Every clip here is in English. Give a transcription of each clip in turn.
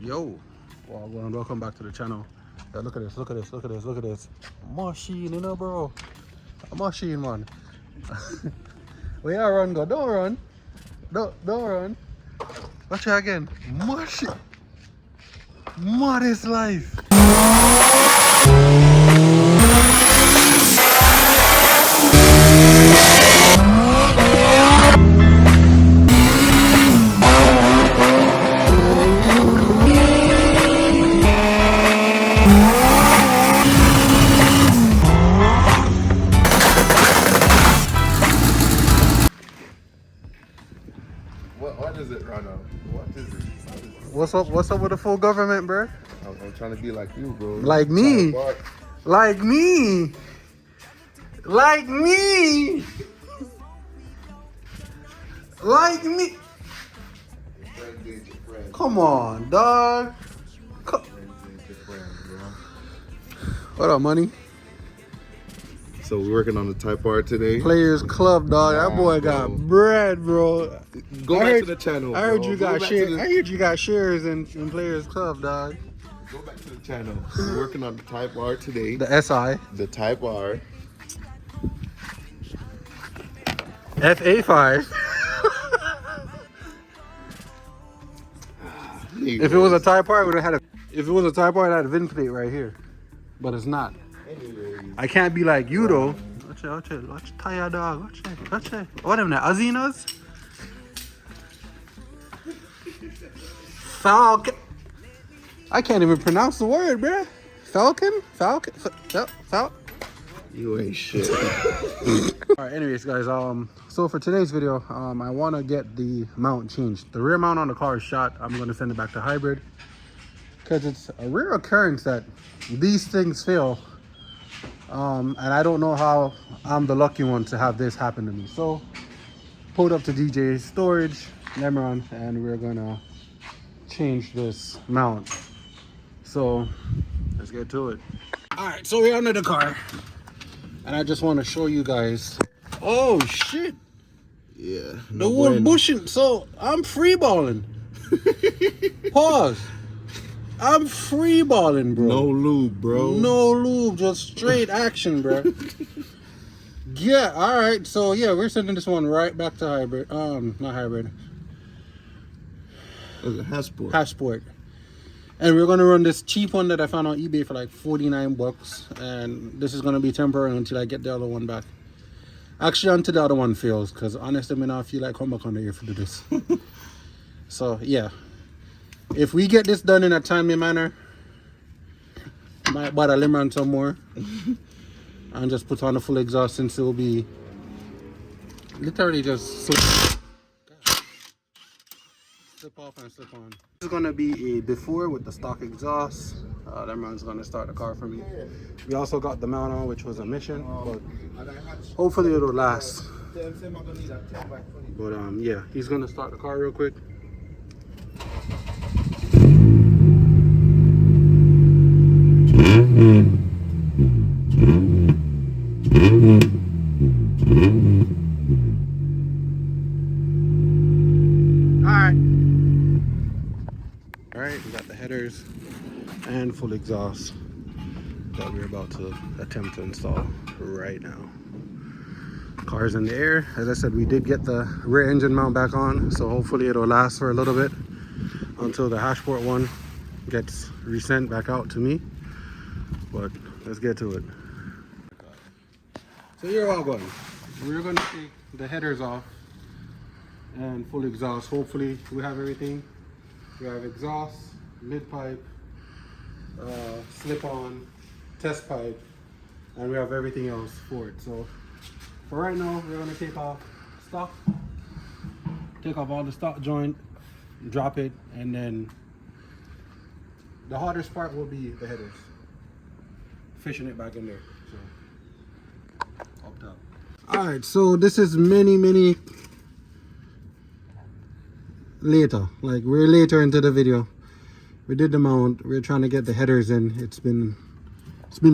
Yo, well, welcome back to the channel. Yeah, look at this, look at this, look at this, look at this. Machine, you know, bro. A machine, man. Where you run, go? Don't run. Don't run. Watch it again. Machine. Modest life. What is it, Rano? What is it? What's up with the full government, bro? I'm trying to be like you, bro. Like me. Like me. Like me. Like me. Come on, dog. What up, money? So we're working on the Type R today. Players Club, dog. That boy got bread, bro. Go back to the channel. I heard bro. you got shares. I heard you got shares in Players Club, dog. Go back to the channel. We're working on the Type R today. The SI. The Type R. FA5. If it was a Type R, it would have had a. If it was a Type R, it had a VIN plate right here, but it's not. Anyways. I can't be like you though. Watch tire dog. Watch it. What am I? Azinas? Falcon. I can't even pronounce the word, bruh. Falcon. You ain't shit. All right. Anyways, guys. So for today's video, I want to get the mount changed. The rear mount on the car is shot. I'm going to send it back to hybrid because it's a rare occurrence that these things fail. And I don't know how I'm the lucky one to have this happen to me. So pulled up to DJ's storage, Lemron, and we're gonna change this mount. So let's get to it. All right, so we're under the car, and I just want to show you guys. Oh shit! Yeah. The wood bushing. So I'm free balling. Pause. I'm free balling, bro. No lube, bro. No lube, just straight action, bro. Yeah, all right. So yeah, we're sending this one right back to hybrid. Not hybrid. Hashport. And we're gonna run this cheap one that I found on eBay for like $49, and this is gonna be temporary until I get the other one back. Actually, until the other one fails, because honestly, I may not feel like come back on the air to do this. So yeah. If we get this done in a timely manner, I might buy a lemon some more and just put on a full exhaust, since it will be literally just slip off and slip on. This is going to be a before with the stock exhaust. Lemon's going to start the car for me. We also got the mount on, which was a mission, but hopefully it'll last. But yeah, he's going to start the car real quick. Alright, we got the headers and full exhaust that we're about to attempt to install right now. Car's in the air. As I said, we did get the rear engine mount back on, so hopefully it'll last for a little bit until the Hashport one gets resent back out to me. But let's get to it. So you're all going. We're going to take the headers off and full exhaust. Hopefully we have everything. We have exhaust, mid pipe, slip on, test pipe, and we have everything else for it. So for right now, we're going to take off stock, take off all the stock joint, drop it, and then the hardest part will be the headers. Fishing it back in there. So up top. Alright, so this is many later. Like, we're later into the video. We did the mount, we're trying to get the headers in. It's been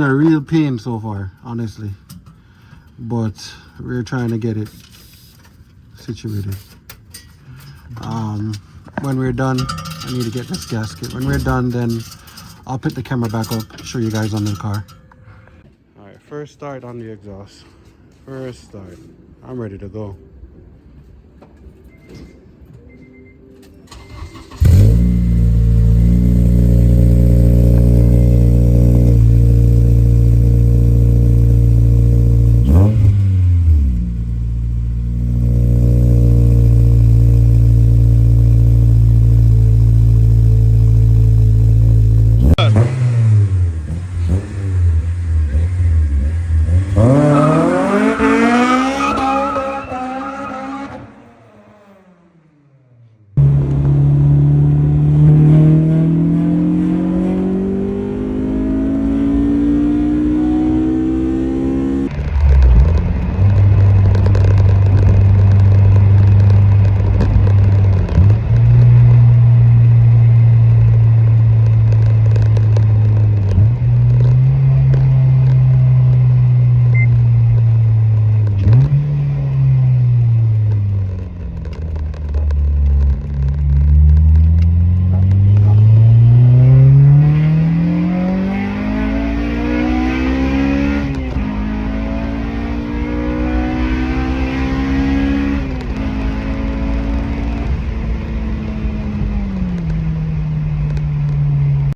a real pain so far, honestly. But we're trying to get it situated. When we're done, I need to get this gasket. When we're done, then I'll put the camera back up, show you guys on the car. All right, first start on the exhaust. First start. I'm ready to go.